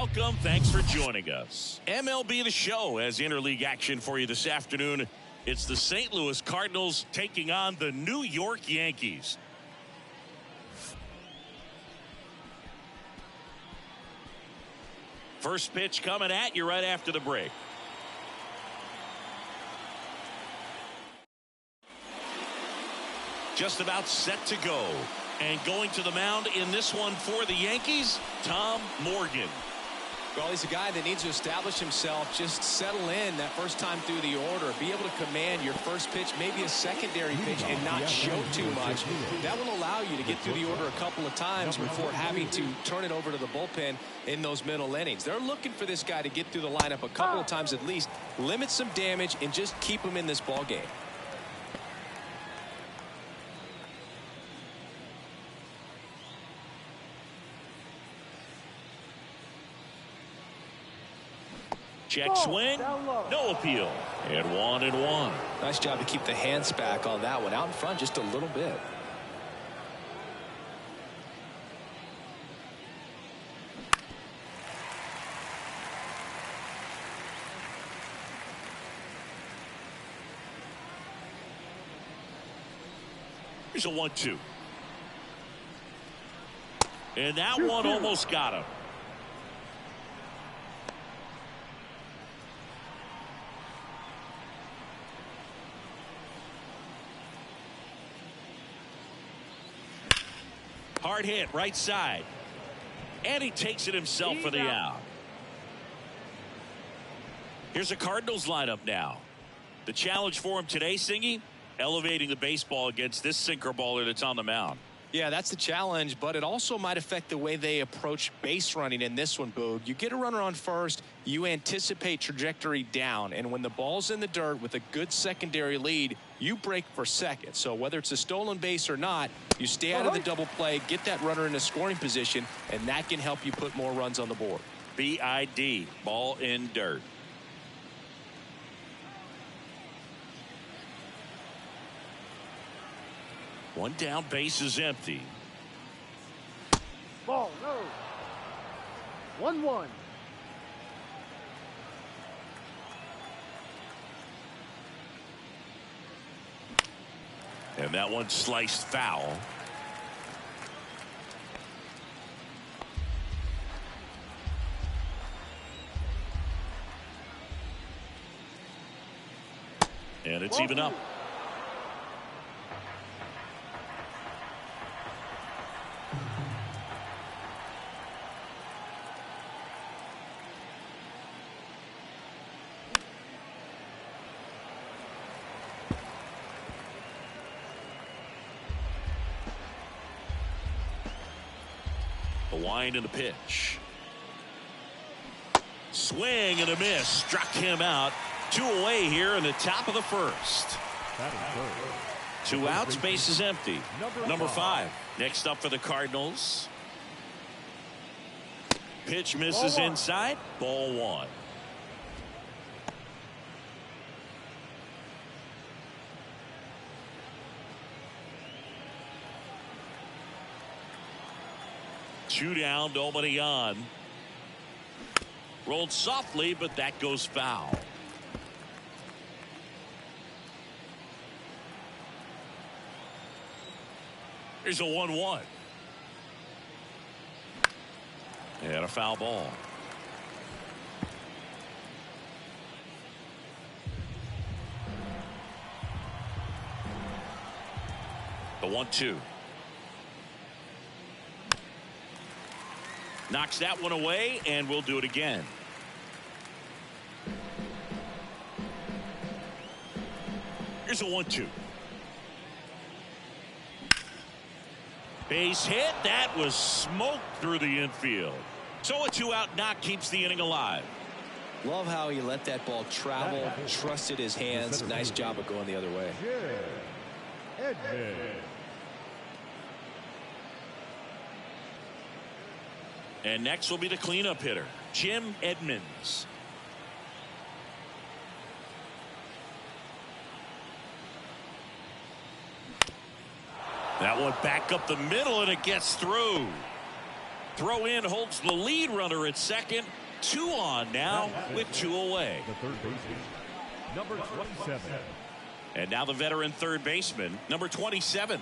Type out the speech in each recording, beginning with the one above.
Welcome. Thanks for joining us. MLB The Show has interleague action for you this afternoon. It's the St. Louis Cardinals taking on the New York Yankees. First pitch coming at you right after the break. Just about set to go. And going to the mound in this one for the Yankees, Tom Morgan. Well, he's a guy that needs to establish himself, just settle in that first time through the order, be able to command your first pitch, maybe a secondary pitch, and not show too much. That will allow you to get through the order a couple of times before having to turn it over to the bullpen in those middle innings. They're looking for this guy to get through the lineup a couple of times at least, limit some damage, and just keep him in this ball game. Check swing, no appeal, and 1-1. Nice job to keep the hands back on that one. Out in front just a little bit. Here's a 1-2. And that one almost got him. Hard hit right side. And he takes it himself for the out. Here's a Cardinals lineup now. The challenge for him today, Singy, elevating the baseball against this sinker baller that's on the mound. Yeah, that's the challenge, but it also might affect the way they approach base running in this one, Boog. You get a runner on first, you anticipate trajectory down, and when the ball's in the dirt with a good secondary lead, you break for second. So whether it's a stolen base or not, you stay out of the double play, get that runner in a scoring position, and that can help you put more runs on the board. BID, ball in dirt. One down, base is empty. Ball, no. 1-1. And that one sliced foul. And it's even up. The wind and the pitch. Swing and a miss. Struck him out. 2 away here in the top of the first. 2 outs, base is empty. Number 5. Next up for the Cardinals. Pitch misses inside. Ball 1. Two down, nobody on. Rolled softly, but that goes foul. Here's a 1-1. And a foul ball. The 1-2. Knocks that one away, and we'll do it again. Here's a 1-2. Base hit. That was smoked through the infield. So a 2-out knock keeps the inning alive. Love how he let that ball travel, trusted his hands. Nice job of going the other way. And next will be the cleanup hitter, Jim Edmonds. That one back up the middle, and it gets through. Throw in holds the lead runner at second. 2 on now with 2 away. The third baseman, number 27. And now the veteran third baseman, number 27.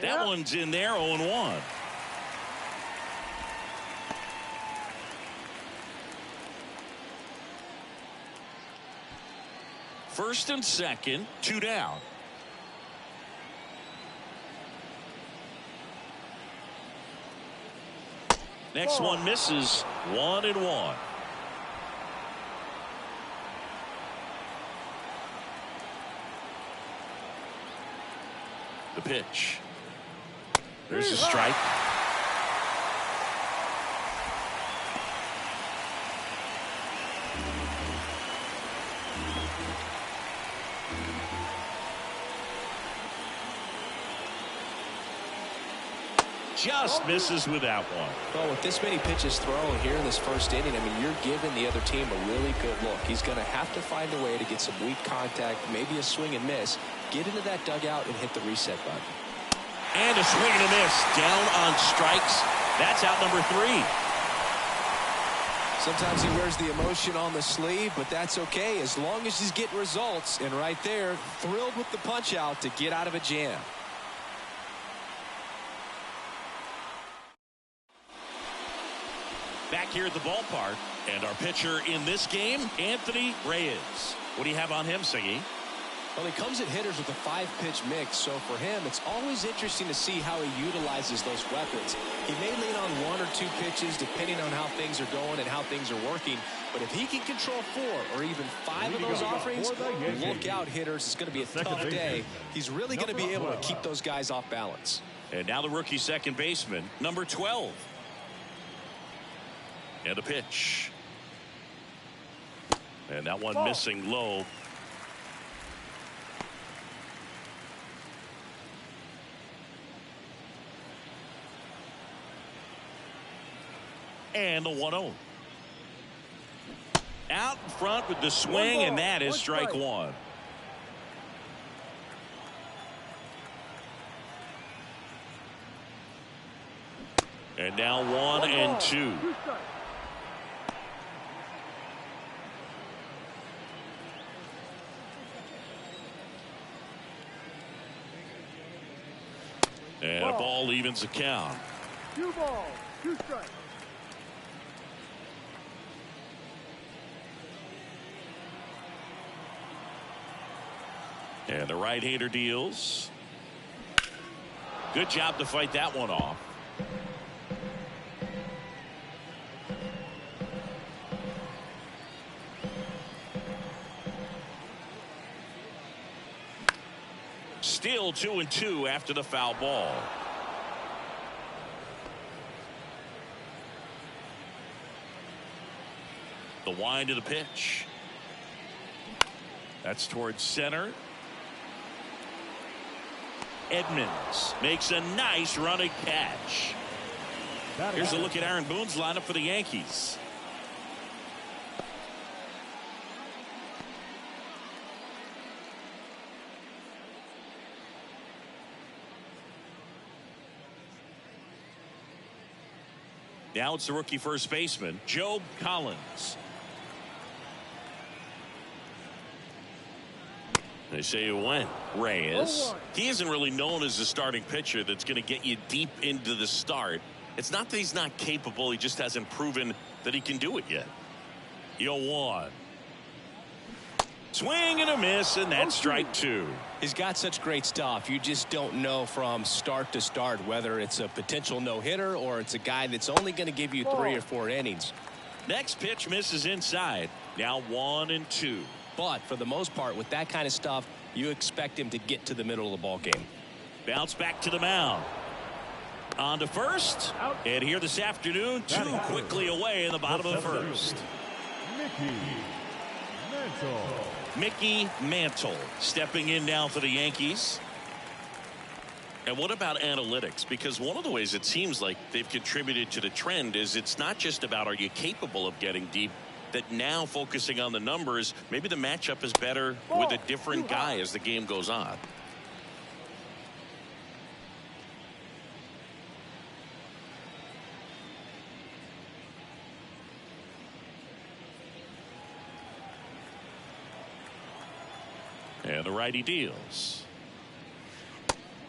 That one's in there, 0-1. First and second, 2 down. Next one misses, 1-1. The pitch. There's a strike. Just misses with that one. Well, with this many pitches thrown here in this first inning, I mean, you're giving the other team a really good look. He's going to have to find a way to get some weak contact, maybe a swing and miss, get into that dugout and hit the reset button. And a swing and a miss. Down on strikes. That's out number 3. Sometimes he wears the emotion on the sleeve, but that's okay as long as he's getting results. And right there, thrilled with the punch out to get out of a jam. Back here at the ballpark, and our pitcher in this game, Anthony Reyes. What do you have on him, Siggy? Well, he comes at hitters with a 5-pitch mix, so for him, it's always interesting to see how he utilizes those weapons. He may lean on 1 or 2 pitches, depending on how things are going and how things are working. But if he can control 4 or even 5 of those offerings, look out, hitters. It's going to be a tough day. He's really going to be able to keep those guys off balance. And now the rookie second baseman, number 12. And a pitch. And that one missing low. And the 1-0. Out in front with the swing, and that is strike 1. And now 1-2. And a ball evens the count. 2 balls, 2 strikes. And the right-hander deals. Good job to fight that one off. Still 2-2 after the foul ball. The wind of the pitch. That's towards center. Edmonds makes a nice running catch. Here's a look at Aaron Boone's lineup for the Yankees. Now it's the rookie first baseman, Joe Collins. They say it went. Reyes. He isn't really known as a starting pitcher that's going to get you deep into the start. It's not that he's not capable. He just hasn't proven that he can do it yet. 0-1. Swing and a miss, and that's strike 2. He's got such great stuff. You just don't know from start to start whether it's a potential no-hitter or it's a guy that's only going to give you 3 or 4 innings. Next pitch misses inside. Now 1-2. But for the most part, with that kind of stuff, you expect him to get to the middle of the ball game. Bounce back to the mound. On to first. And here this afternoon, 2 quickly away in the bottom of the first. Mickey Mantle stepping in now for the Yankees. And what about analytics? Because one of the ways it seems like they've contributed to the trend is it's not just about are you capable of getting deep. that now focusing on the numbers, maybe the matchup is better with a different guy as the game goes on. And the righty deals.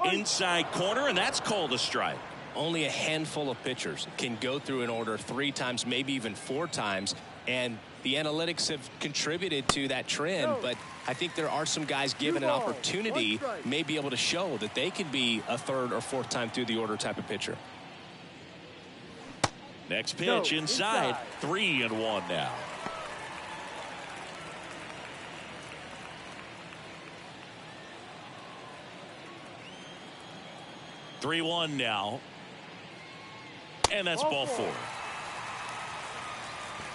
Inside corner, and that's called a strike. Only a handful of pitchers can go through an order 3 times, maybe even 4 times, and the analytics have contributed to that trend. But I think there are some guys given an opportunity may be able to show that they can be a 3rd or 4th time through the order type of pitcher. Next pitch inside. 3-1 now. Three-one now. And that's ball 4.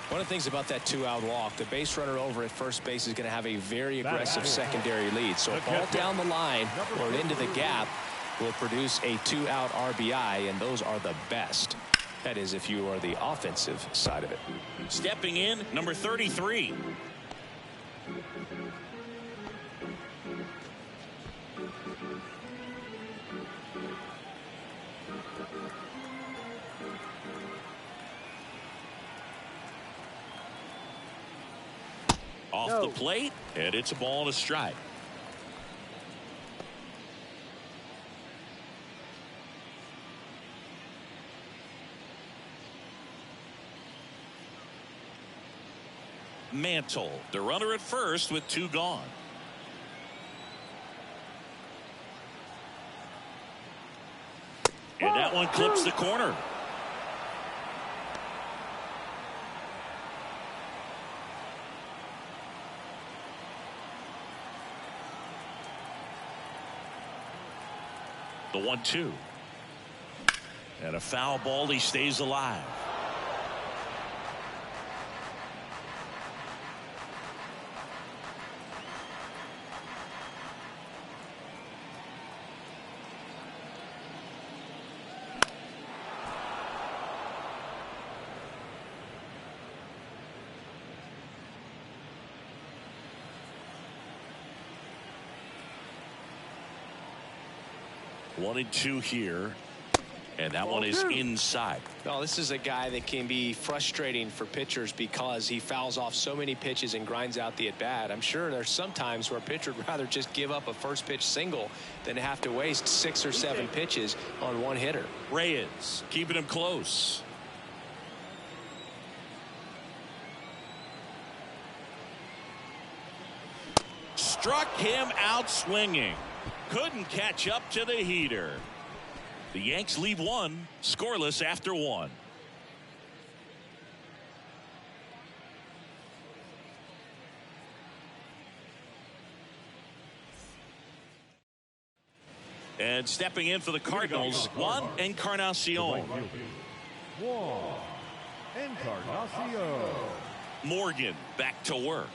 One of the things about that 2-out walk, the base runner over at first base is going to have a very aggressive secondary lead. So a ball down the line or into the gap will produce a 2-out RBI, and those are the best. That is, if you are the offensive side of it. Stepping in, number 33. Off the plate, and it's a ball and a strike. Mantle, the runner at first with 2 gone. And that one clips the corner. The 1-2. And a foul ball. He stays alive. One and 2 here, and that one is inside. Well, this is a guy that can be frustrating for pitchers because he fouls off so many pitches and grinds out the at-bat. I'm sure there's some times where a pitcher would rather just give up a first pitch single than to have to waste 6 or 7 pitches on one hitter. Reyes keeping him close. Struck him out swinging. Couldn't catch up to the heater. The Yanks leave 1 scoreless after 1. And stepping in for the Cardinals, Juan Encarnacion. Juan Encarnacion. Morgan back to work.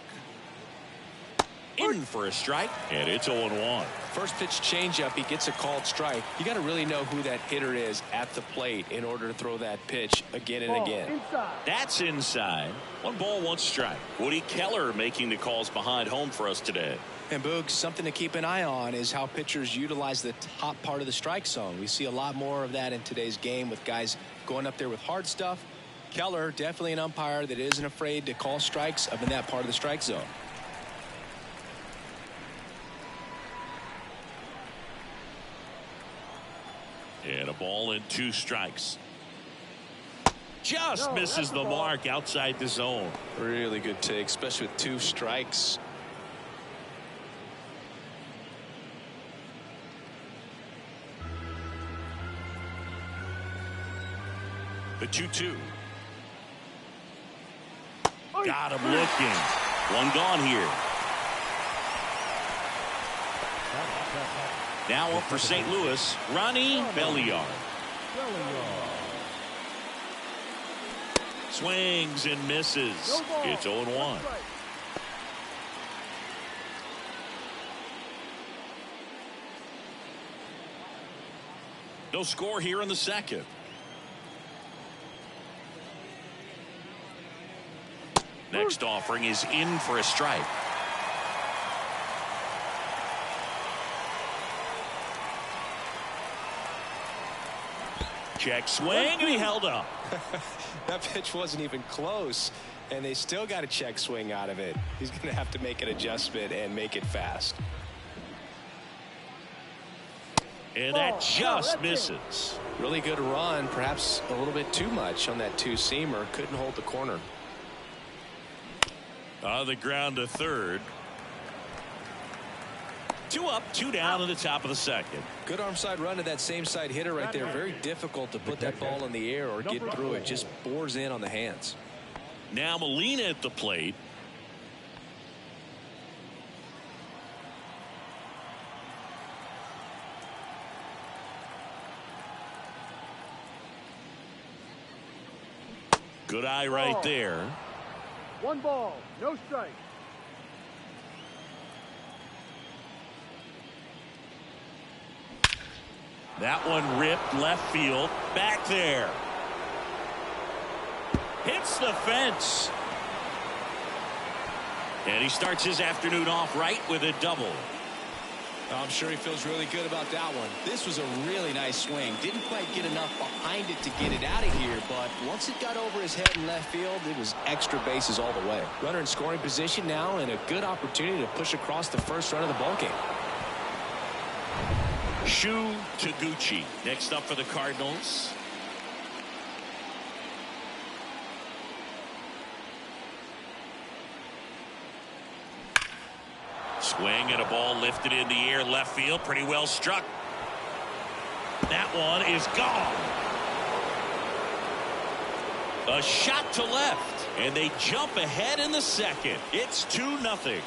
In for a strike, and it's 0-1. First pitch changeup, he gets a called strike. You got to really know who that hitter is at the plate in order to throw that pitch again and again. That's inside. 1 ball, 1 strike. Woody Keller making the calls behind home for us today. And Boog, something to keep an eye on is how pitchers utilize the top part of the strike zone. We see a lot more of that in today's game with guys going up there with hard stuff. Keller, definitely an umpire that isn't afraid to call strikes up in that part of the strike zone. And a ball and 2 strikes. Just misses the mark outside the zone. Really good take, especially with 2 strikes. The 2-2. Got him looking. 1 gone here. Now up for St. Louis, Ronnie Belliard. Swings and misses. It's 0-1. No score here in the second. Next offering is in for a strike. Check swing, and he held up. That pitch wasn't even close, and they still got a check swing out of it. He's going to have to make an adjustment and make it fast. And that just misses. Really good run, perhaps a little bit too much on that two-seamer. Couldn't hold the corner. On the ground to third. 2 up, 2 down in the top of the second. Good arm side run to that same side hitter right there. Very difficult to put that ball in the air or get through it. Just bores in on the hands. Now Molina at the plate. Good eye right there. 1 ball, no strike. That one ripped left field. Back there. Hits the fence. And he starts his afternoon off right with a double. I'm sure he feels really good about that one. This was a really nice swing. Didn't quite get enough behind it to get it out of here, but once it got over his head in left field, it was extra bases all the way. Runner in scoring position now, and a good opportunity to push across the first run of the ballgame. Shu Taguchi next up for the Cardinals. Swing and a ball lifted in the air left field. Pretty well struck. That one is gone. A shot to left. And they jump ahead in the second. It's 2-0.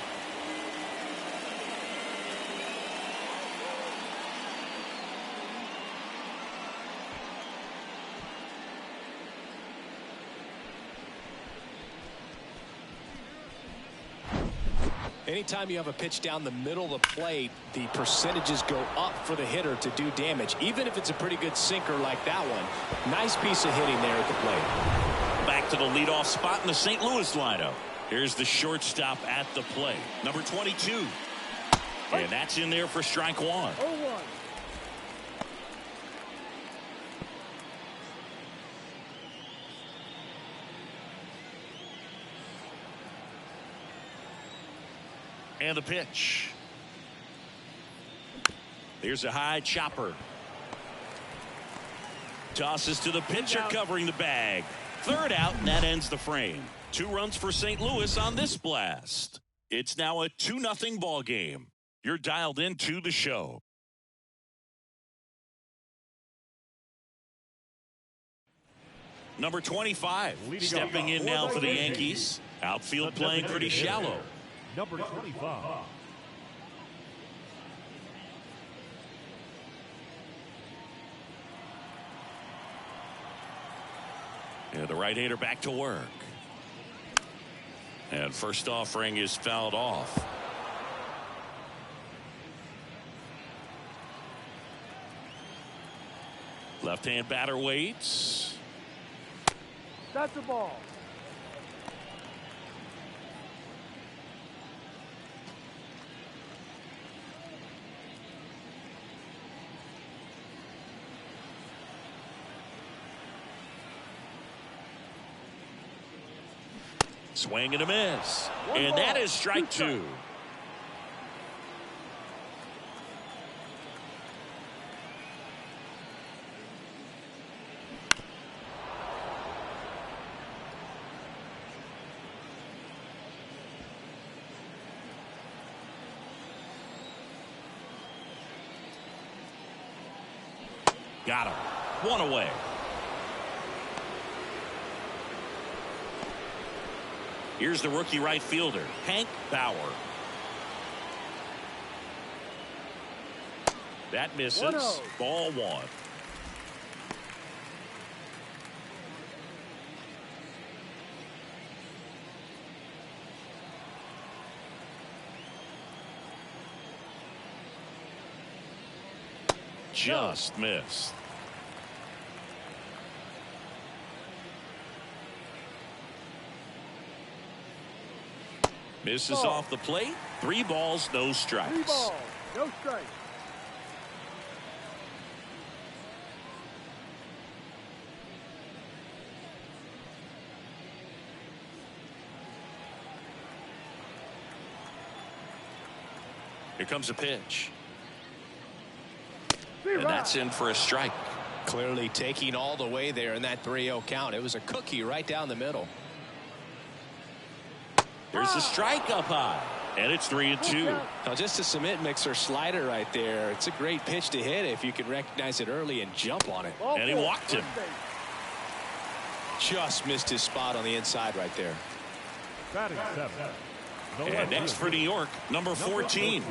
Anytime you have a pitch down the middle of the plate, the percentages go up for the hitter to do damage, even if it's a pretty good sinker like that one. Nice piece of hitting there at the plate. Back to the leadoff spot in the St. Louis lineup. Here's the shortstop at the plate, number 22. And that's in there for strike 1. 0-1. And the pitch. Here's a high chopper. Tosses to the pitcher covering the bag. Third out, and that ends the frame. 2 runs for St. Louis on this blast. It's now a 2-0 ball game. You're dialed into the show. Number 25 stepping in now for the Yankees. Outfield playing pretty shallow. Number 25. And the right-hander back to work. And first offering is fouled off. Left-hand batter waits. That's a ball. Swing and a miss. And that is strike 2. Got him. 1 away. Here's the rookie right fielder, Hank Bauer. That misses. 1-0. Ball 1. Just missed. Misses Ball. off the plate. 3 balls, no 3 strikes. balls, no strikes. Here comes a pitch. Zero. And that's in for a strike. Clearly taking all the way there in that 3-0 count. It was a cookie right down the middle. There's a strike up high. And it's 3-2. Now just a cement mixer slider right there. It's a great pitch to hit if you can recognize it early and jump on it. Ball And he four, walked him. first base. Just missed his spot on the inside right there. Batting 7. And next for New York, number 14.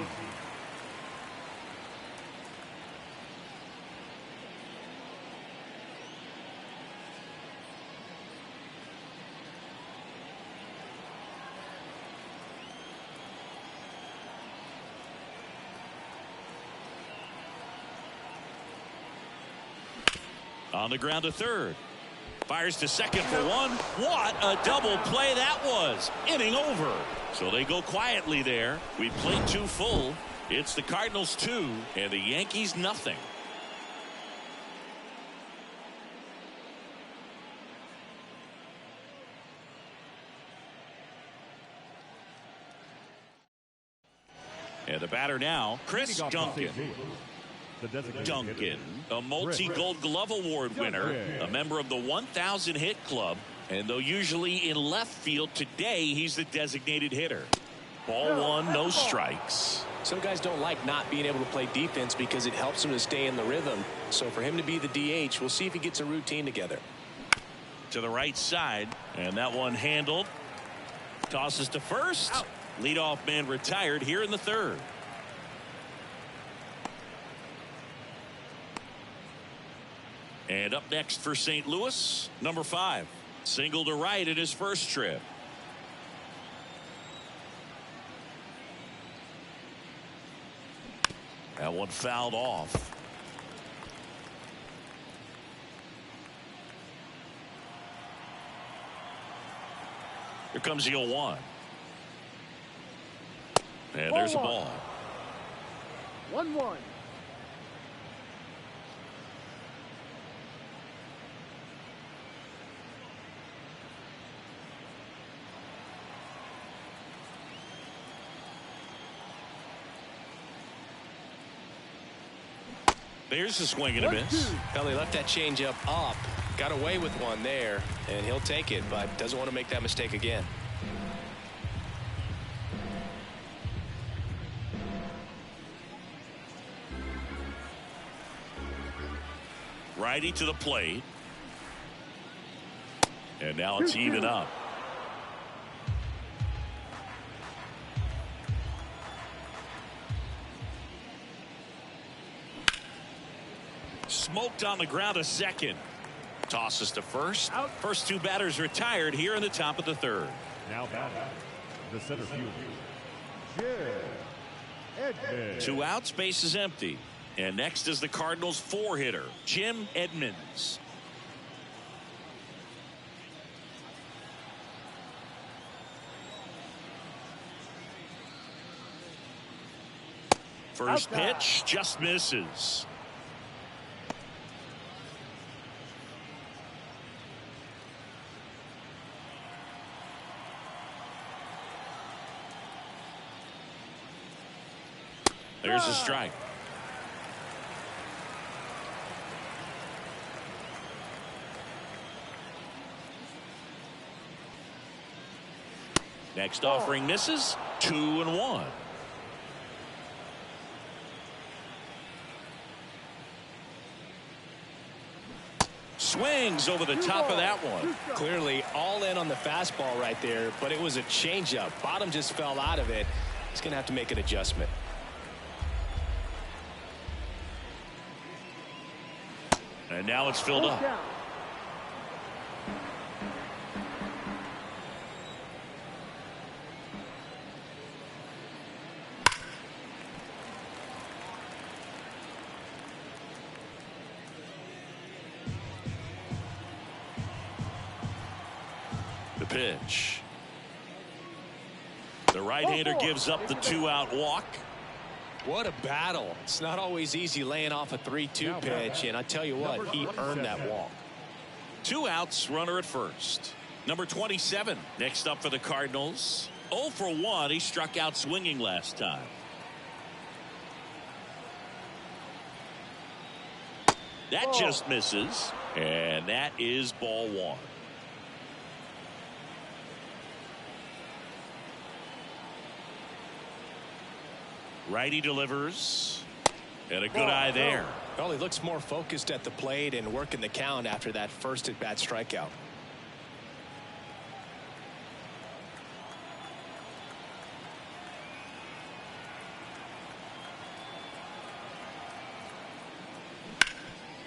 On the ground to third. Fires to second for 1. What a double play that was. Inning over. So they go quietly there. We played 2 full. It's the Cardinals 2 and the Yankees nothing. And the batter now, Chris Duncan. Duncan, a multi-Gold Glove Award winner, a member of the 1,000 hit club, and though usually in left field, today he's the designated hitter. Ball 1, no strikes. Some guys don't like not being able to play defense because it helps them to stay in the rhythm. So for him to be the DH, we'll see if he gets a routine together. To the right side, and that one handled. Tosses to first. Out. Leadoff man retired here in the third. And up next for St. Louis, number 5. Single to right in his first trip. That one fouled off. Here comes the 0-1. And there's a ball. 1-1. There's a swing and a miss. Well, he left that changeup up. Got away with one there, and he'll take it, but doesn't want to make that mistake again. Righty to the plate. And now it's even up. Smoked on the ground to second. Tosses to first. Out. First 2 batters retired here in the top of the third. Now batting, the center fielder, Edmonds. 2 outs, base is empty. And next is the Cardinals 4-hitter, Jim Edmonds. First pitch just misses. There's a strike. Next offering misses. 2-1. Swings over the top of that one. Clearly all in on the fastball right there, but it was a changeup. Bottom just fell out of it. He's going to have to make an adjustment. And now it's filled up. The pitch. The right-hander gives up the 2-out walk. What a battle. It's not always easy laying off a 3-2 pitch, and I tell you what, he earned that walk. 2 outs, runner at first. Number 27 next up for the Cardinals. 0 for 1. He struck out swinging last time. That just misses, and that is ball 1. Righty delivers, and a good eye there. Well, he looks more focused at the plate and working the count after that first at-bat strikeout.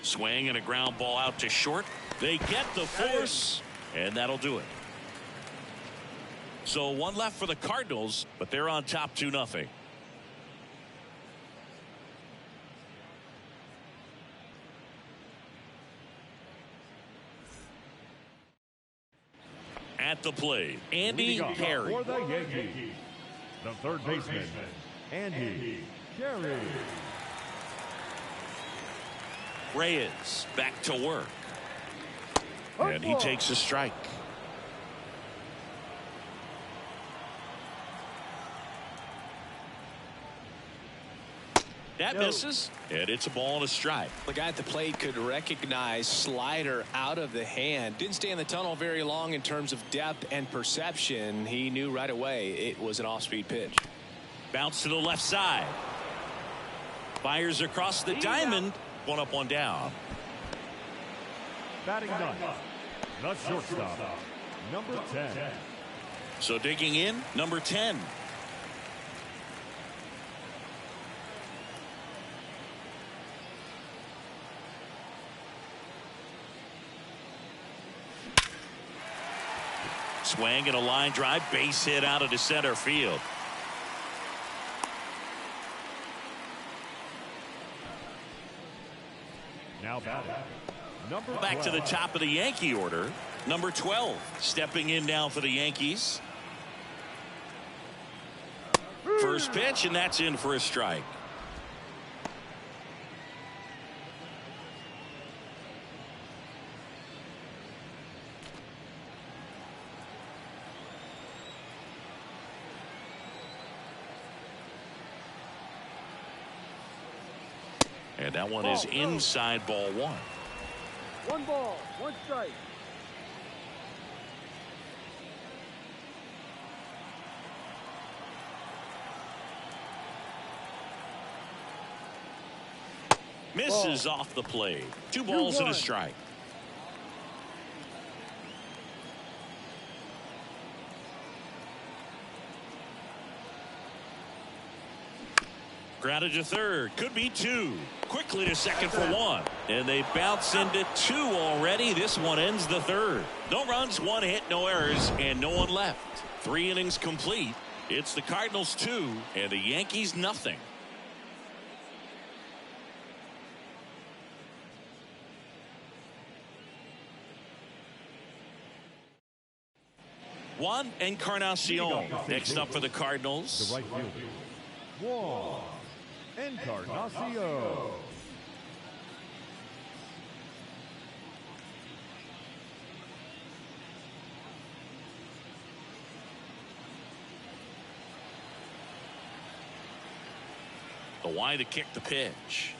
Swing and a ground ball out to short. They get the force, and that'll do it. So 1 left for the Cardinals, but they're on top 2-0. At the plate, Andy Carey. For the Yankees, the third baseman, Andy Carey. Reyes back to work. And he takes a strike. That misses, and it's a ball and a strike. The guy at the plate could recognize slider out of the hand. Didn't stay in the tunnel very long in terms of depth and perception. He knew right away it was an off-speed pitch. Bounce to the left side. Fires across the diamond. 1 up, 1 down. Batting ninth, the shortstop, number 10. So digging in, number 10. Swing and a line drive, base hit out into center field. Now batting, number 12. Back to the top of the Yankee order. Number 12 stepping in now for the Yankees. First pitch, and that's in for a strike. And that one is inside ball 1. 1 ball, 1 strike. Misses off the plate. 2 balls and a strike. Grounded to third. Could be 2. Quickly to second for 1. And they bounce into 2 already. This one ends the third. No runs, 1 hit, no errors, and no one left. 3 innings complete. It's the Cardinals 2 and the Yankees nothing. Juan Encarnacion next up for the Cardinals. The right fielder, Juan Encarnacion. The wide to kick the pitch.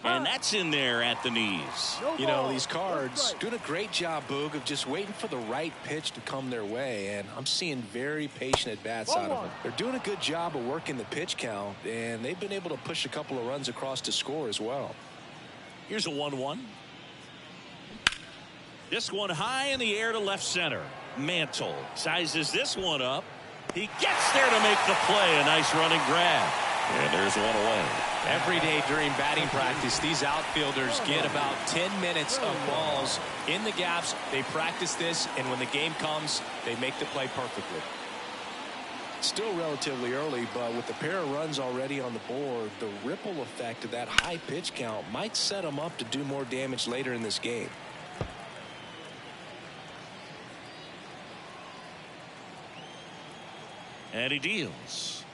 And that's in there at the knees. You know, these Cards doing a great job, Boog, of just waiting for the right pitch to come their way. And I'm seeing very patient at-bats out of them. They're doing a good job of working the pitch count, and they've been able to push a couple of runs across to score as well. Here's a 1-1. This one high in the air to left center. Mantle sizes this one up. He gets there to make the play. A nice running grab. And there's one away. Every day during batting practice, these outfielders get about 10 minutes of balls in the gaps. They practice this, and when the game comes, they make the play perfectly. Still relatively early, but with a pair of runs already on the board, the ripple effect of that high pitch count might set them up to do more damage later in this game. And he deals.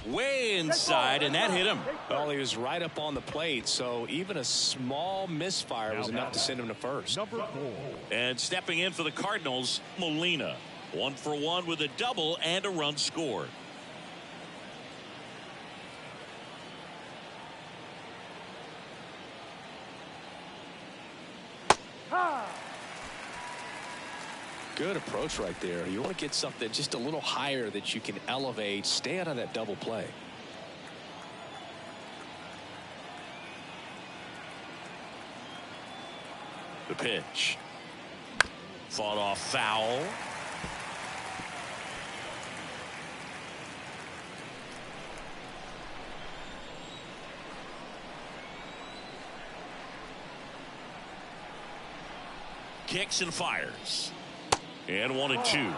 Way inside, and that hit him. Well, he was right up on the plate, so even a small misfire was enough to send him to first. Number 4. And stepping in for the Cardinals, Molina. 1 for 1 with a double and a run scored. Good approach right there. You want to get something just a little higher that you can elevate. Stay out of that double play. The pitch. Fought off foul. Kicks and fires. And 1-2.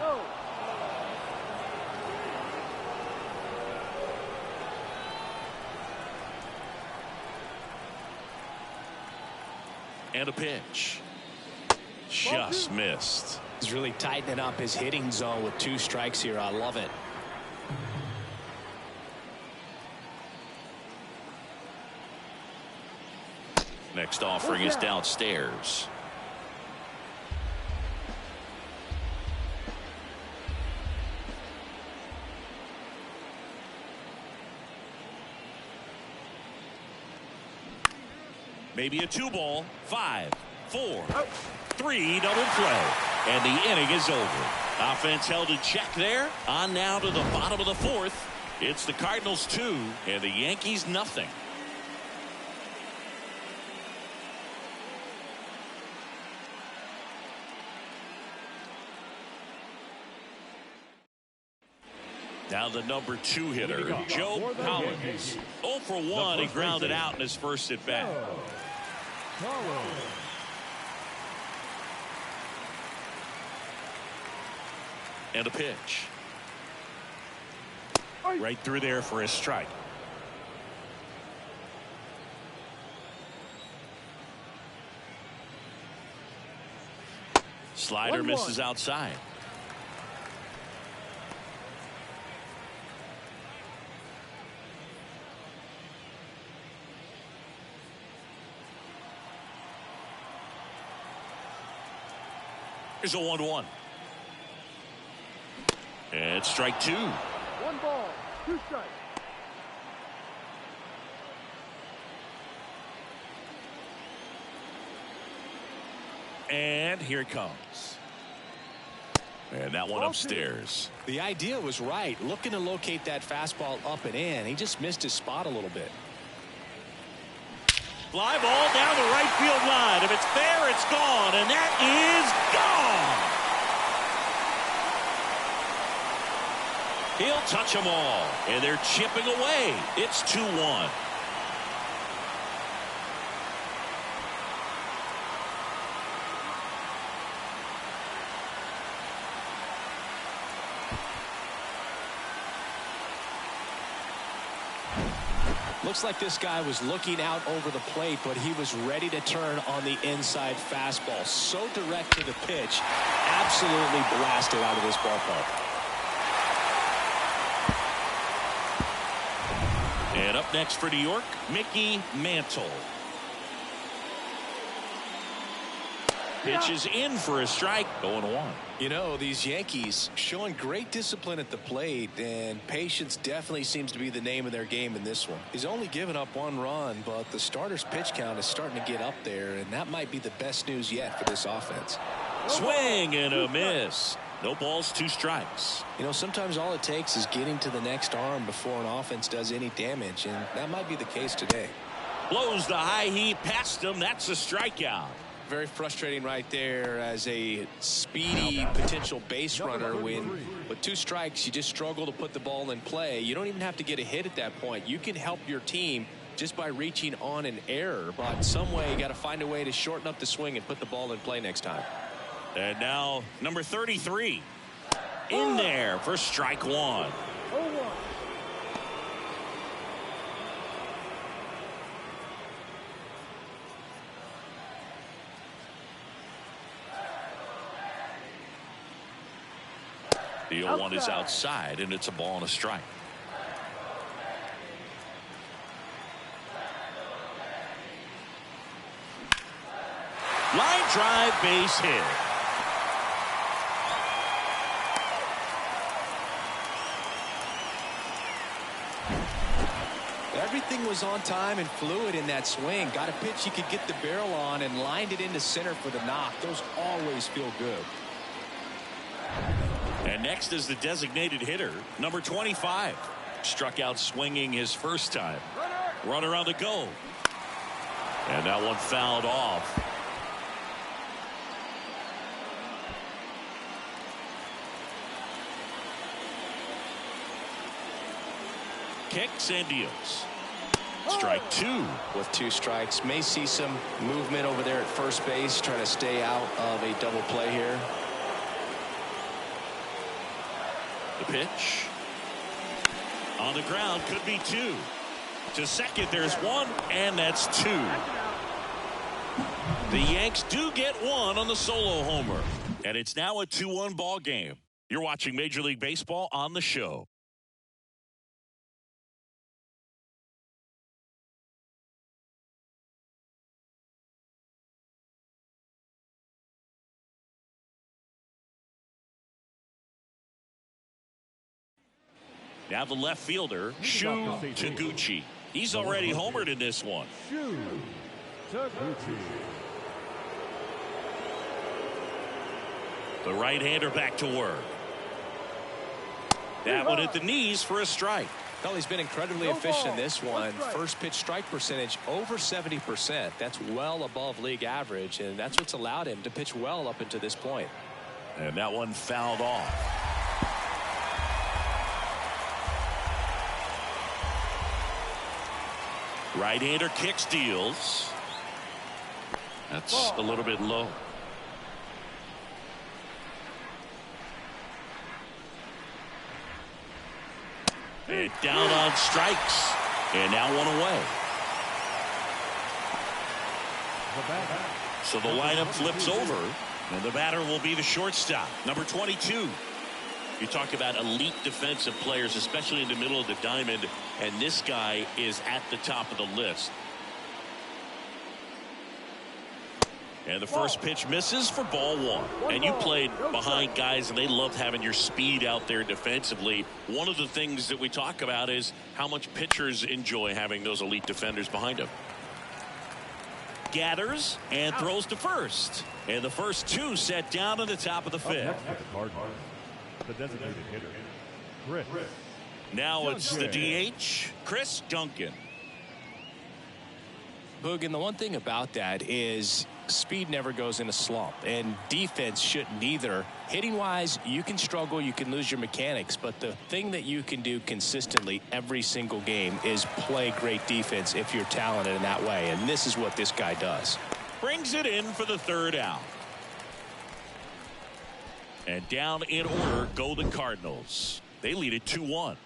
And a pitch. Just missed. He's really tightening up his hitting zone with 2 strikes here. I love it. Next offering is downstairs. Maybe a 2-ball. 5, 4, 3, double play. And the inning is over. Offense held in check there. On now to the bottom of the 4th. It's the Cardinals 2 and the Yankees nothing. Now the number 2 hitter, Joe Collins. 0 for 1. He grounded out in his first at bat. And a pitch. Right through there for a strike. Slider misses outside. Here's a 1-1. And strike 2. 1 ball, 2 strikes. And here it comes. And that one upstairs. The idea was right. Looking to locate that fastball up and in. He just missed his spot a little bit. Fly ball down the right field line. If it's there, it's gone. And that is gone. He'll touch them all. And they're chipping away. It's 2-1. Looks like this guy was looking out over the plate, but he was ready to turn on the inside fastball. So direct to the pitch. Absolutely blasted out of this ballpark. And up next for New York, Mickey Mantle. Pitches in for a strike. 0-1. You know, these Yankees showing great discipline at the plate, and patience definitely seems to be the name of their game in this one. He's only given up 1 run, but the starter's pitch count is starting to get up there, and that might be the best news yet for this offense. Swing and a miss. No balls, 2 strikes. You know, sometimes all it takes is getting to the next arm before an offense does any damage, and that might be the case today. Blows the high heat past him. That's a strikeout. Very frustrating right there as a speedy potential base runner when with 2 strikes you just struggle to put the ball in play. You don't even have to get a hit at that point. You can help your team just by reaching on an error, but some way you got to find a way to shorten up the swing and put the ball in play next time. And now number 33 in there for strike 1. The 0-1 is outside, and it's a ball and a strike. Line drive, base hit. Everything was on time and fluid in that swing. Got a pitch he could get the barrel on and lined it into center for the knock. Those always feel good. And next is the designated hitter, number 25. Struck out swinging his first time. Runner on the go. And that one fouled off. Kicks and deals. Strike two. With 2 strikes. May see some movement over there at first base, trying to stay out of a double play here. The pitch. On the ground, could be 2. To second, there's 1, and that's 2. The Yanks do get 1 on the solo homer. And it's now a 2-1 ball game. You're watching Major League Baseball on the show. Now the left fielder, Shu Taguchi. He's already homered in this one. Shu Taguchi. The right-hander back to work. That one at the knees for a strike. Well, he's been incredibly efficient in this one. First pitch strike percentage over 70%. That's well above league average, and that's what's allowed him to pitch well up until this point. And that one fouled off. Right-hander kicks, deals. That's a little bit low. And down on strikes. And now 1 away. So the lineup flips over. And the batter will be the shortstop, number 22. You talk about elite defensive players, especially in the middle of the diamond, and this guy is at the top of the list. And the first pitch misses for ball 1. And you played behind guys, and they love having your speed out there defensively. One of the things that we talk about is how much pitchers enjoy having those elite defenders behind them. Gathers and throws to first. And the first 2 set down at the top of the 5th. The designated hitter, Chris. Now it's the DH, Chris Duncan. Boog, and the one thing about that is speed never goes in a slump, and defense shouldn't either. Hitting wise, you can struggle, you can lose your mechanics, but the thing that you can do consistently every single game is play great defense if you're talented in that way, and this is what this guy does. Brings it in for the 3rd out. And down in order go the Cardinals. They lead it 2-1.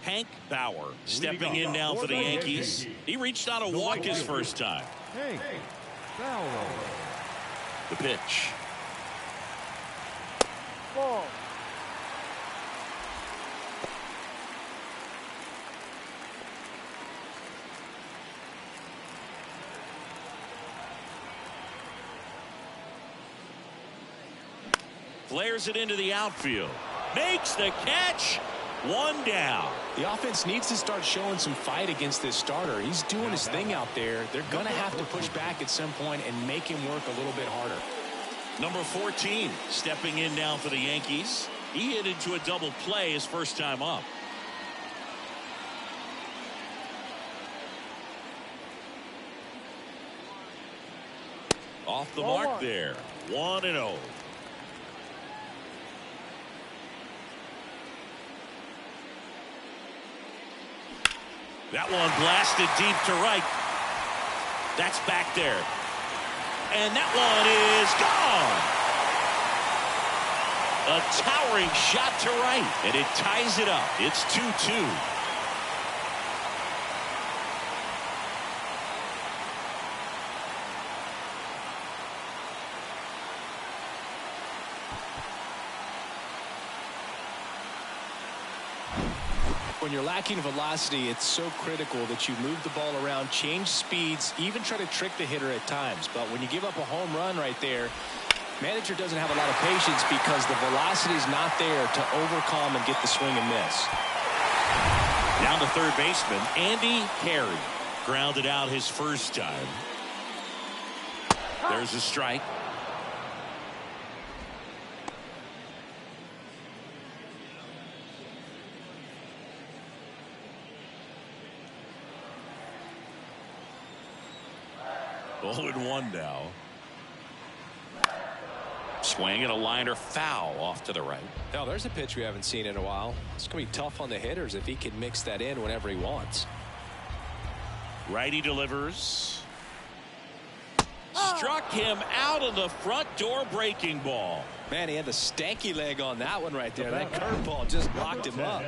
Hank Bauer stepping in now for the Yankees. He reached out a walk his first time. Hank Bauer. The pitch. Ball. Flares it into the outfield. Makes the catch. 1 down. The offense needs to start showing some fight against this starter. He's doing his thing out there. They're going to have to push back at some point and make him work a little bit harder. Number 14 stepping in now for the Yankees. He hit into a double play his first time up. Off the mark there. 1-0. That one blasted deep to right. That's back there. And that one is gone. A towering shot to right, and it ties it up. It's 2-2. When you're lacking velocity, it's so critical that you move the ball around, change speeds, even try to trick the hitter at times. But when you give up a home run right there, manager doesn't have a lot of patience because the velocity is not there to overcome and get the swing and miss. Down to third baseman, Andy Carey. Grounded out his first time. There's a strike. Oh, and 1 now. Swing and a liner foul off to the right. Now there's a pitch we haven't seen in a while. It's going to be tough on the hitters if he can mix that in whenever he wants. Righty delivers. Struck him out of the front door breaking ball. Man, he had the stanky leg on that one right there. That curveball just locked him up.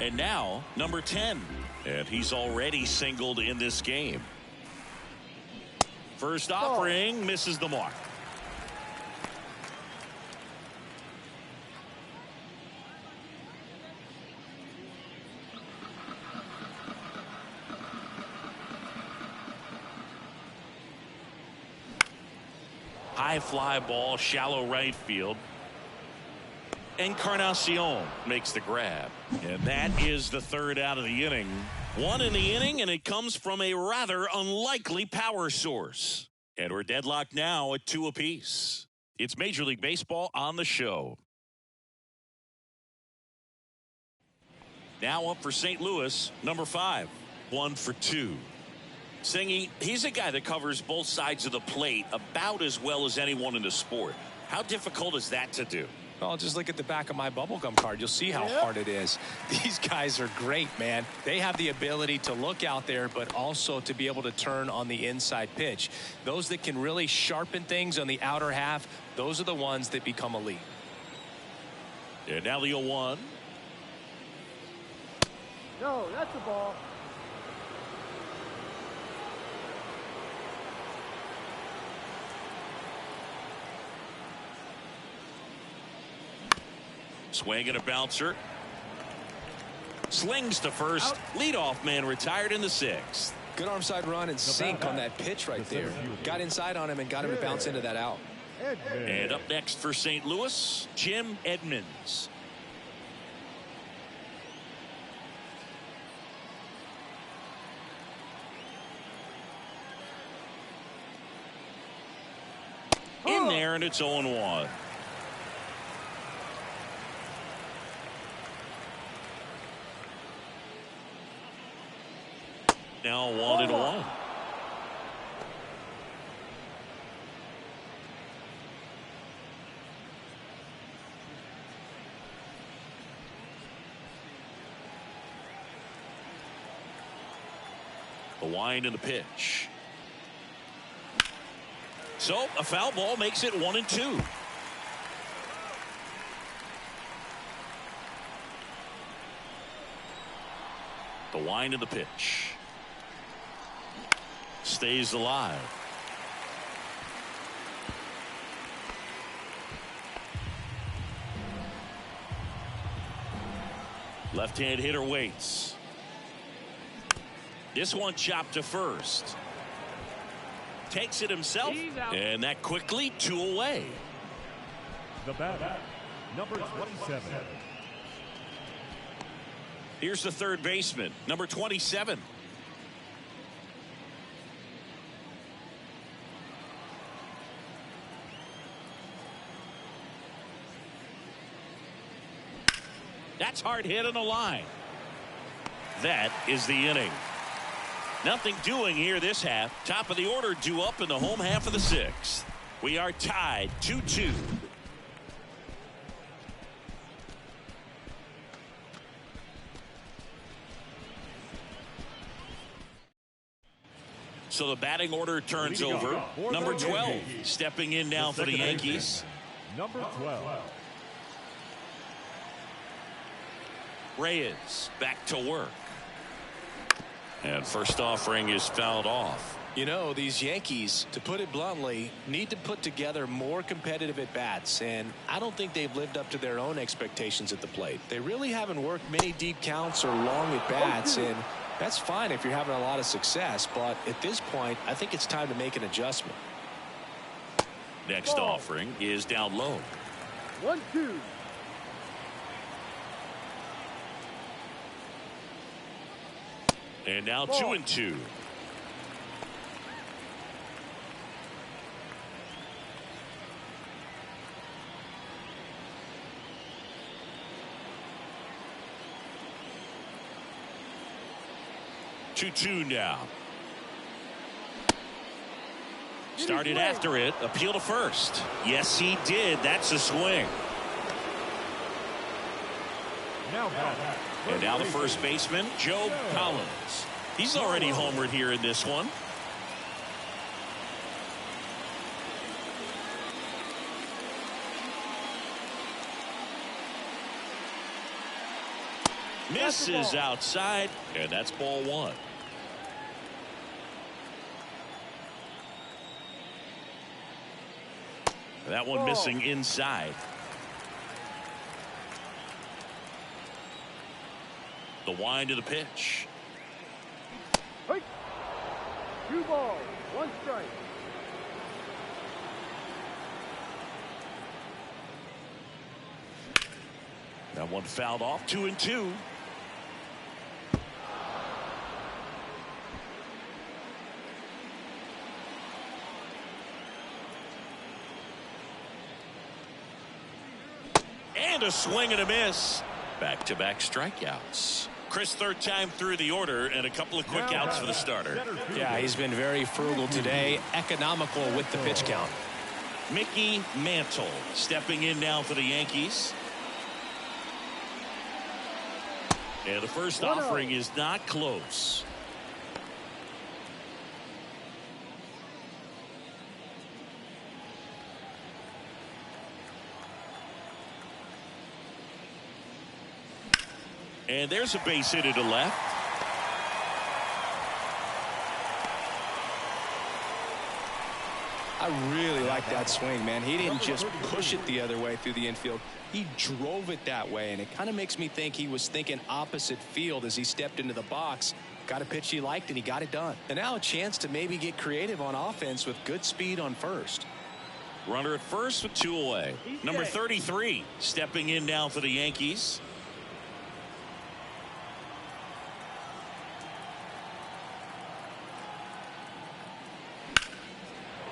And now, number 10. And he's already singled in this game. First offering misses the mark. High fly ball, shallow right field. Encarnacion makes the grab. And that is the third out of the inning. 1 in the inning, and it comes from a rather unlikely power source. And we're deadlocked now at 2 apiece. It's Major League Baseball on the show. Now up for St. Louis, number 5. 1 for 2. Singy, he's a guy that covers both sides of the plate about as well as anyone in the sport. How difficult is that to do? Well, just look at the back of my bubblegum card. You'll see how hard it is. These guys are great, man. They have the ability to look out there, but also to be able to turn on the inside pitch. Those that can really sharpen things on the outer half, those are the ones that become elite. And now the 0-1. No, that's the ball. Swing and a bouncer. Slings to first. Leadoff man retired in the 6th. Good arm side run and sink on that pitch right there. Got inside on him and got him to bounce into that out. And up next for St. Louis, Jim Edmonds. In there, and it's 0-1. Now 1-1. The wind and the pitch. So a foul ball makes it 1-2. The wind and the pitch. Stays alive. Left-hand hitter waits. This one chopped to first. Takes it himself, and that quickly 2 away. The batter, number 27. Here's the third baseman, number 27. That's hard hit on the line. That is the inning. Nothing doing here this half. Top of the order due up in the home half of the 6th. We are tied 2-2. So the batting order turns over. Number 12 stepping in now for the Yankees. Number 12. Reyes back to work. And first offering is fouled off. You know, these Yankees, to put it bluntly, need to put together more competitive at-bats, and I don't think they've lived up to their own expectations at the plate. They really haven't worked many deep counts or long at-bats, and that's fine if you're having a lot of success, but at this point, I think it's time to make an adjustment. Next offering is down low. 1-2. And now 2-2. Two now. Started after it. Appeal to first. Yes, he did. That's a swing. And now the first baseman, Joe Collins. He's already homered here in this one. Misses outside, and that's ball one. That one missing inside. The wind of the pitch. 2 balls, 1 strike. That one fouled off. 2-2. And a swing and a miss. Back-to-back strikeouts. Chris, third time through the order, and a couple of quick outs for the starter. Yeah, he's been very frugal today, economical with the pitch count. Mickey Mantle stepping in now for the Yankees. And the first offering is not close. And there's a base hit to left. I really like that swing, man. He didn't just push it the other way through the infield. He drove it that way, and it kind of makes me think he was thinking opposite field as he stepped into the box. Got a pitch he liked, and he got it done. And now a chance to maybe get creative on offense with good speed on first. Runner at first with 2 away. Number 33 stepping in now for the Yankees.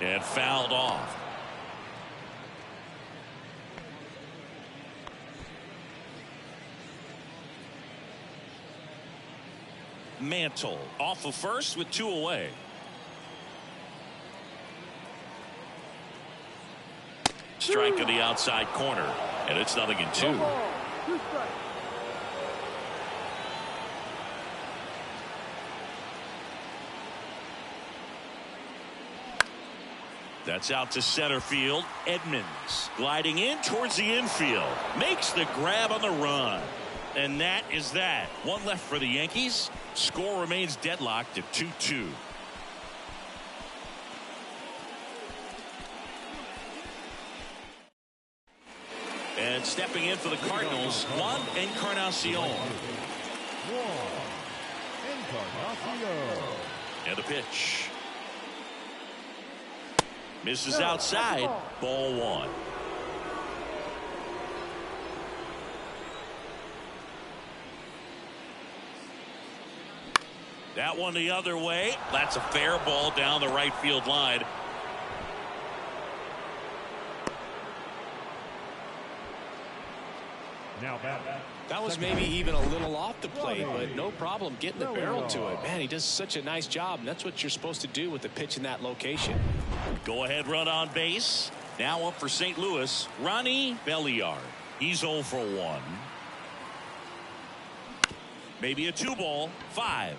And fouled off. Mantle off of first with 2 away. Strike in the outside corner, and it's 0-2. That's out to center field. Edmonds gliding in towards the infield. Makes the grab on the run. And that is that. One left for the Yankees. Score remains deadlocked at 2-2. And stepping in for the Cardinals, Juan Encarnacion. And a pitch. Misses outside. Ball one. That one the other way. That's a fair ball down the right field line. Now back. That was maybe even a little off the plate, but no problem getting the barrel to it. Man, he does such a nice job, and that's what you're supposed to do with a pitch in that location. Go ahead run on base. Now up for St. Louis, Ronnie Belliard. He's 0 for 1. Maybe a 2 ball. 5-4.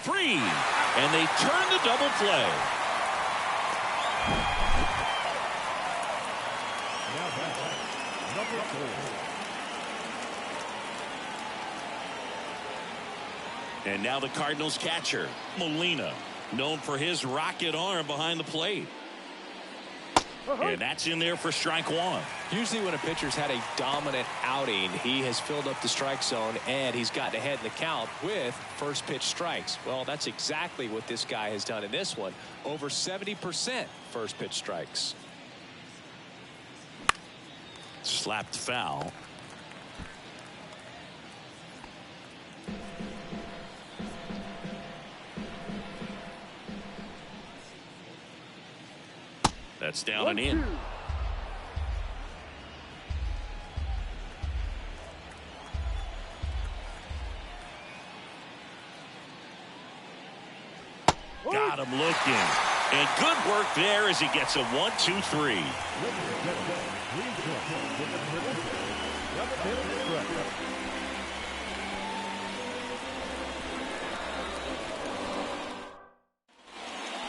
3, and they turn the double play. Now back, number 4. And now the Cardinals catcher, Molina, known for his rocket arm behind the plate. And that's in there for strike 1. Usually when a pitcher's had a dominant outing, he has filled up the strike zone and he's gotten ahead in the count with first pitch strikes. Well, that's exactly what this guy has done in this one. Over 70% first pitch strikes. Slapped foul. That's down and in. 2. Got him looking. And good work there as he gets a 1-2-3.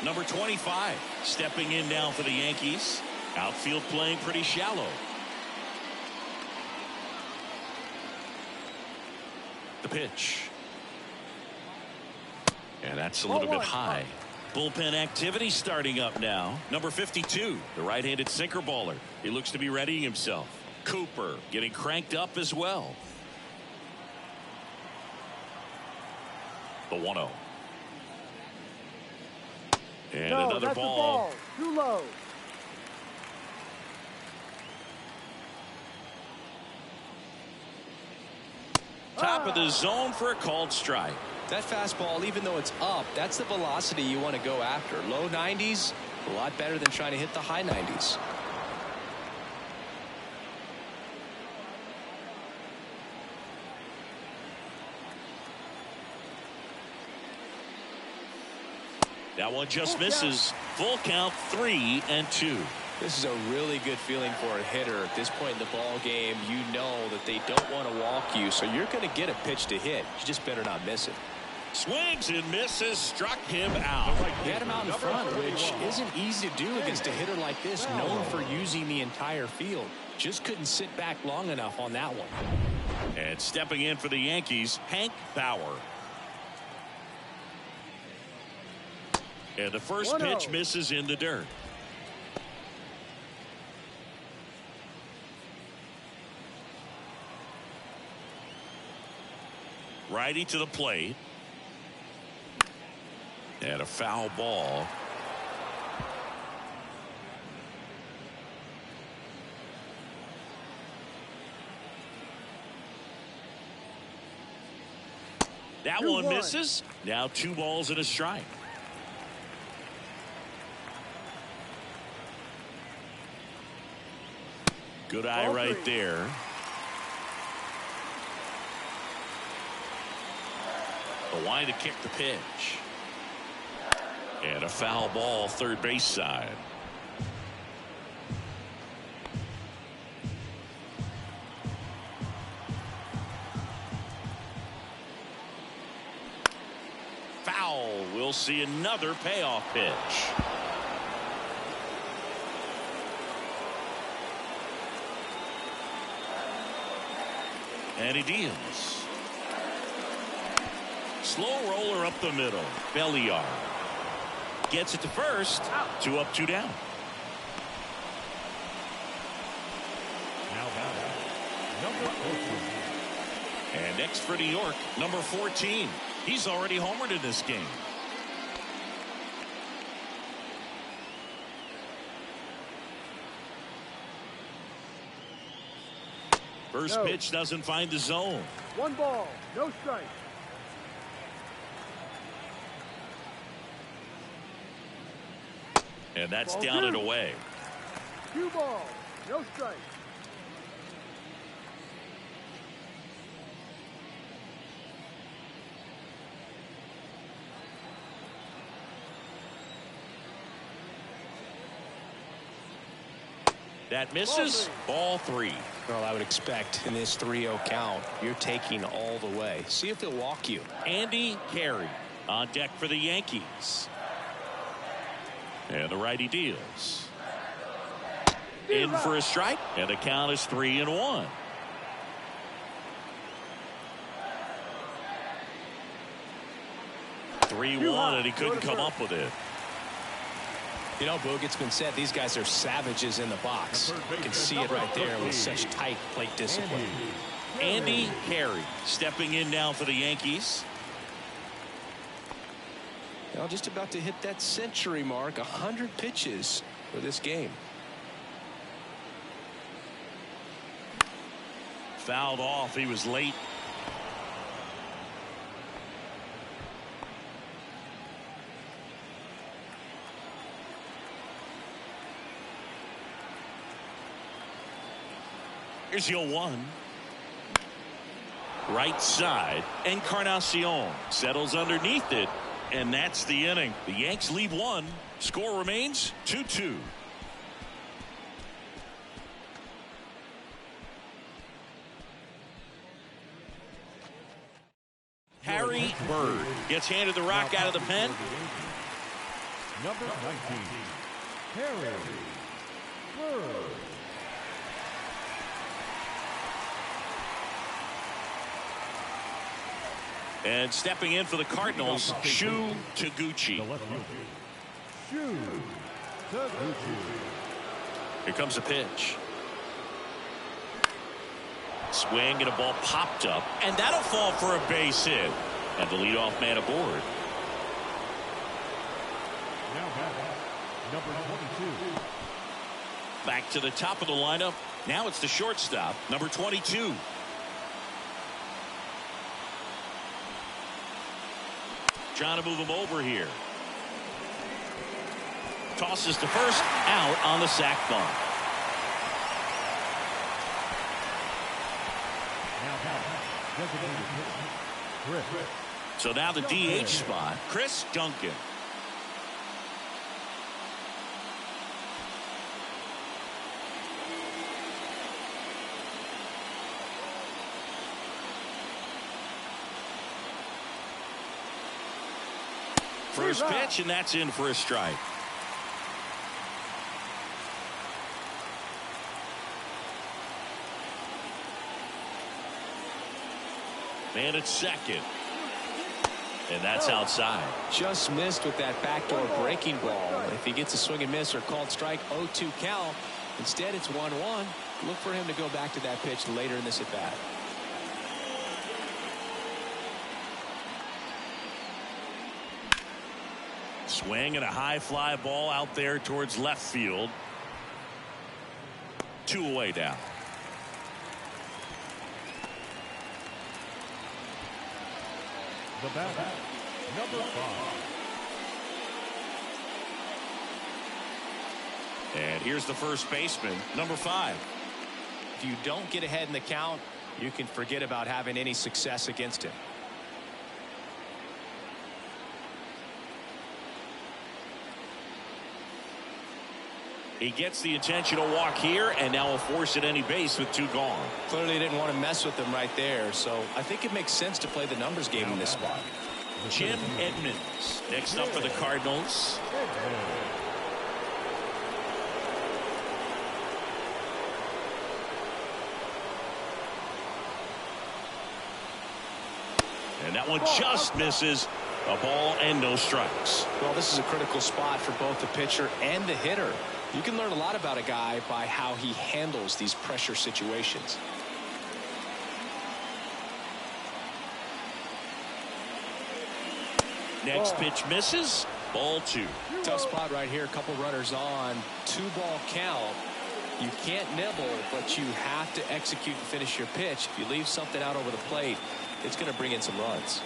Number 25 stepping in now for the Yankees. Outfield playing pretty shallow. The pitch. And that's a little bit high. Bullpen activity starting up now. Number 52, the right-handed sinker baller. He looks to be readying himself. Cooper getting cranked up as well. The 1-0. And another that's ball. Too low. Top of the zone for a called strike. That fastball, even though it's up, that's the velocity you want to go after. Low 90s, a lot better than trying to hit the high 90s. That one just misses. Full count, 3-2. This is a really good feeling for a hitter. At this point in the ball game, you know that they don't want to walk you, so you're going to get a pitch to hit. You just better not miss it. Swings and misses, struck him out. He had him out in front, which isn't easy to do against a hitter like this, known for using the entire field. Just couldn't sit back long enough on that one. And stepping in for the Yankees, Hank Bauer. And the first pitch misses in the dirt. Righty to the plate. And a foul ball. That one misses. Now 2 balls and a strike. Good eye right there. The line to kick the pitch. And a foul ball, third base side. Foul. We'll see another payoff pitch. And he deals. Slow roller up the middle. Belliard gets it to first. 2 up, 2 down. Now back, number 14. And next for New York, number 14. He's already homered in this game. First pitch doesn't find the zone. 1 ball, no strike. And that's Ball down 2. and away. 2 balls, no strike. That misses. Ball 3. Well, I would expect in this 3-0 count, you're taking all the way. See if they'll walk you. Andy Carey On deck for the Yankees. And the righty deals. In for a strike. And the count is 3-1. And he couldn't come up with it. You know, Boog, it's been said these guys are savages in the box. You can see it right there with such tight plate discipline. Andy Carey stepping in now for the Yankees. Now just about to hit that century mark, 100 pitches for this game. Fouled off. He was late. Here's your 1. Right side. Encarnacion settles underneath it. And that's the inning. The Yanks lead 1. Score remains 2-2. Harry Bird gets handed the rock out of the pen. Number 19, Harry Bird. And stepping in for the Cardinals, Shu Taguchi. Shu Taguchi. Here comes a pitch. Swing and a ball popped up, and that'll fall for a base hit. And the leadoff man aboard. Now number 22. Back to the top of the lineup. Now it's the shortstop, number 22. Trying to move him over here. Tosses to first, out on the sac bunt. So now the DH spot, Chris Duncan. First pitch, and that's in for a strike. Man at second. And that's outside. Just missed with that backdoor breaking ball. If he gets a swing and miss or called strike, 0-2 count. Instead, it's 1-1. Look for him to go back to that pitch later in this at bat. Swing and a high fly ball out there towards left field. 2 away down. The batter, number 5. And here's the first baseman, number 5. If you don't get ahead in the count, you can forget about having any success against him. He gets the intentional walk here, and now will force at any base with 2 gone. Clearly didn't want to mess with them right there, so I think it makes sense to play the numbers game in this spot. Jim Edmonds next up for the Cardinals. And that one just misses. A ball and no strikes. Well, this is a critical spot for both the pitcher and the hitter. You can learn a lot about a guy by how he handles these pressure situations. Next pitch misses. Ball 2. Tough spot right here. A couple runners on. 2-ball count. You can't nibble, but you have to execute and finish your pitch. If you leave something out over the plate, it's going to bring in some runs.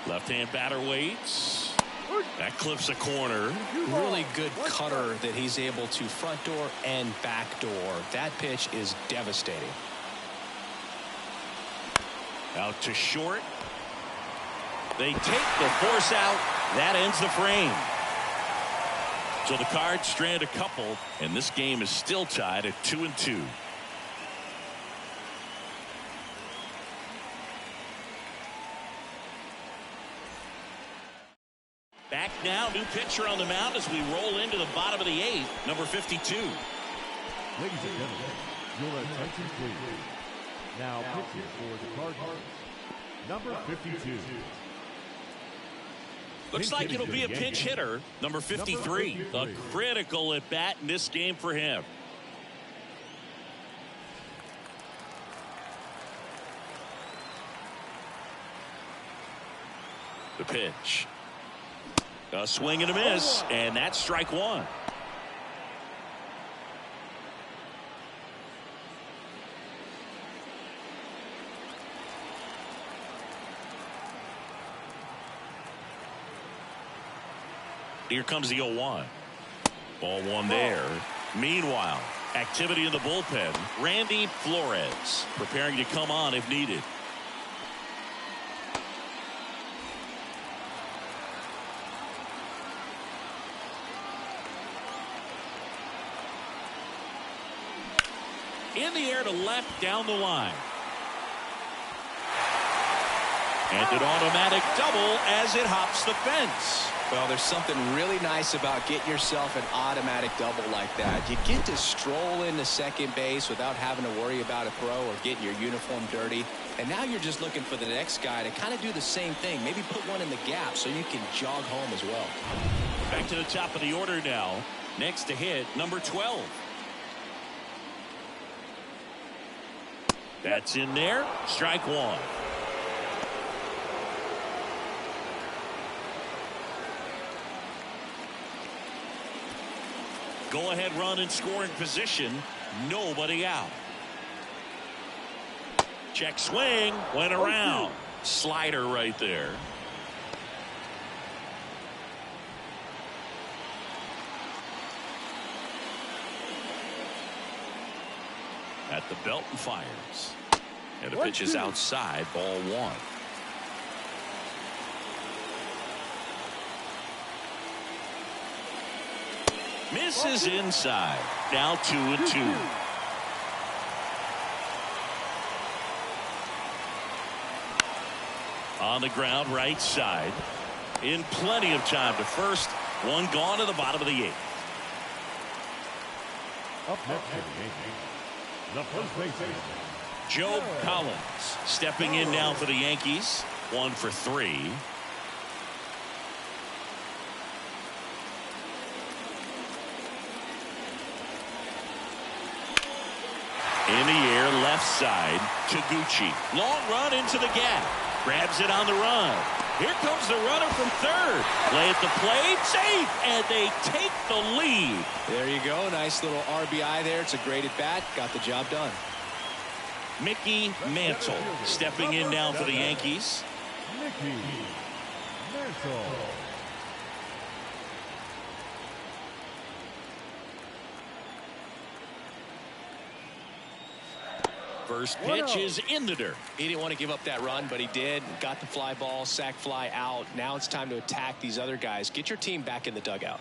Left-hand batter waits. That clips a corner. Really good cutter that he's able to front door and back door. That pitch is devastating. Out to short. They take the force out. That ends the frame. So the Cards strand a couple, and this game is still tied at 2-2. Back now, new pitcher on the mound as we roll into the bottom of the 8th, number 52. Ladies and gentlemen, your attention please. Now pitching for the Cardinals, number 52. Looks like it'll be a pinch hitter, number 53. A critical at bat in this game for him. The pitch. A swing and a miss, and that's strike one. Here comes the 0-1. Ball one there. Meanwhile, activity in the bullpen. Randy Flores preparing to come on if needed. In the air to left down the line. And an automatic double as it hops the fence. Well, there's something really nice about getting yourself an automatic double like that. You get to stroll into second base without having to worry about a throw or getting your uniform dirty. And now you're just looking for the next guy to kind of do the same thing. Maybe put one in the gap so you can jog home as well. Back to the top of the order now. Next to hit, number 12. That's in there. Strike one. Go ahead run in scoring position. Nobody out. Check swing. Went around. Slider right there. At the belt and fires. And the pitch is outside. Ball one. Misses inside. Now 2-2. On the ground right side. In plenty of time to first. One gone to the bottom of the 8th. Up next for the Yankees, the first baseman, Joe Collins stepping in now for the Yankees. 1 for 3. In the air, left side, Taguchi. Long run into the gap. Grabs it on the run. Here comes the runner from third. Play at the plate, safe, and they take the lead. There you go. Nice little RBI there. It's a great at bat. Got the job done. Mickey Mantle stepping in now for the Yankees. Mickey Mantle. First pitch is in the dirt. He didn't want to give up that run, but he did. Got the fly ball, sac fly out. Now it's time to attack these other guys. Get your team back in the dugout.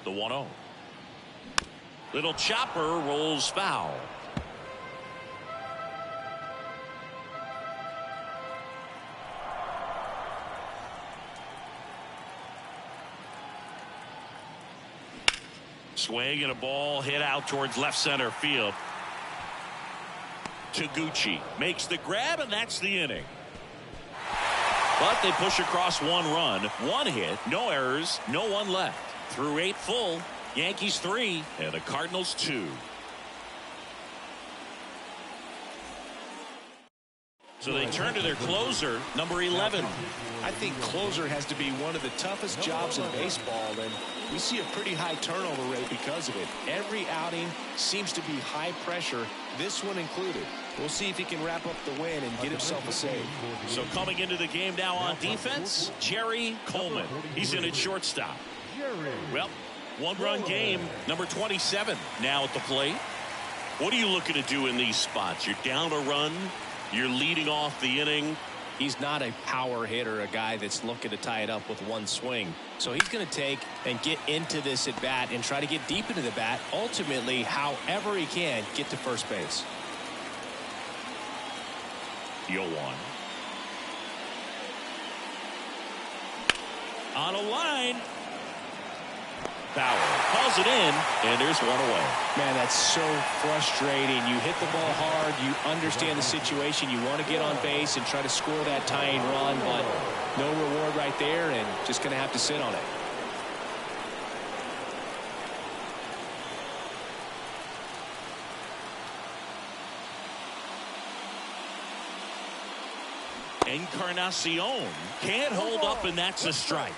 The 1-0. Little chopper rolls foul. Swing and a ball hit out towards left center field. Taguchi makes the grab, and that's the inning. But they push across 1 run, 1 hit, no errors, no one left. Through 8 full, Yankees 3 and the Cardinals 2. So they turn to their closer, number 11. I think closer has to be one of the toughest jobs in baseball, and we see a pretty high turnover rate because of it. Every outing seems to be high pressure, this one included. We'll see if he can wrap up the win and get himself a save. So coming into the game now on defense, Jerry Coleman. He's in at shortstop. Well, 1-run game, number 27 now at the plate. What are you looking to do in these spots? You're down a run. You're leading off the inning. He's not a power hitter, a guy that's looking to tie it up with 1 swing. So he's going to take and get into this at bat and try to get deep into the bat. Ultimately, however he can, get to first base. 0-1. On a line. Bauer calls it in, and there's one away. Man, that's so frustrating. You hit the ball hard. You understand the situation. You want to get on base and try to score that tying run, but no reward right there, and just going to have to sit on it. Encarnacion can't hold up, and that's a strike.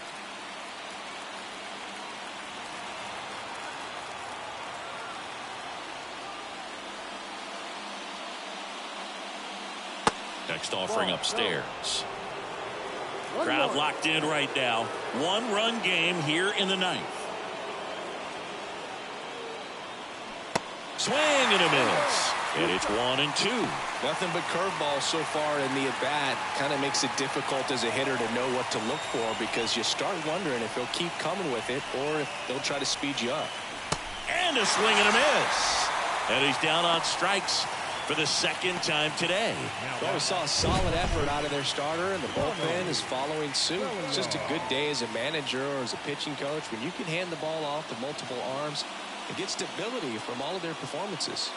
Next offering upstairs. Crowd locked in right now. One-run game here in the ninth. Swing and a miss. And it's 1-2. Nothing but curveballs so far in the at-bat. Kind of makes it difficult as a hitter to know what to look for, because you start wondering if he'll keep coming with it or if they'll try to speed you up. And a swing and a miss. And he's down on strikes for the second time today. Well, we saw a solid effort out of their starter, and the bullpen is following suit. It's just a good day as a manager or as a pitching coach when you can hand the ball off to multiple arms and get stability from all of their performances.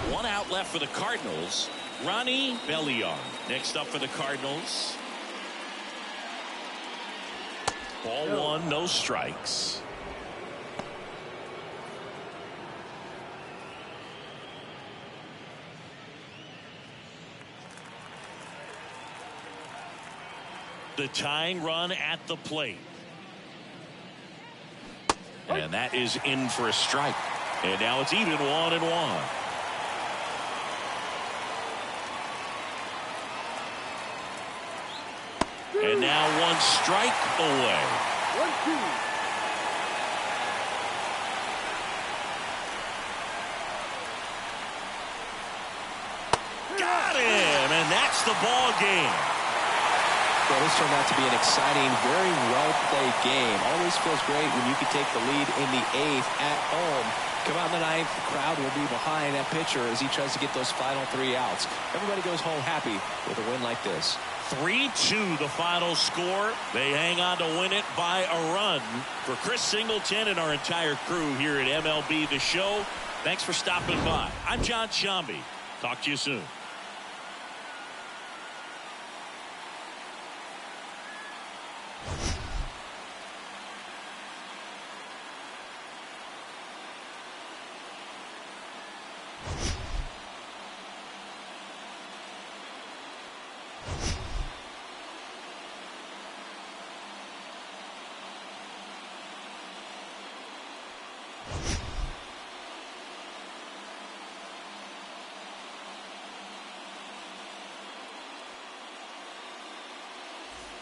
One out left for the Cardinals. Ronnie Belliard next up for the Cardinals. Ball one, no strikes. The tying run at the plate. And that is in for a strike. And now it's even 1-1. And now one strike away. 1-2. Got him, and that's the ball game. Well, this turned out to be an exciting, very well-played game. Always feels great when you can take the lead in the eighth at home. Come out in the ninth, the crowd will be behind that pitcher as he tries to get those final 3 outs. Everybody goes home happy with a win like this. 3-2 the final score. They hang on to win it by a run. For Chris Singleton and our entire crew here at MLB The Show, thanks for stopping by. I'm John Shambi. Talk to you soon.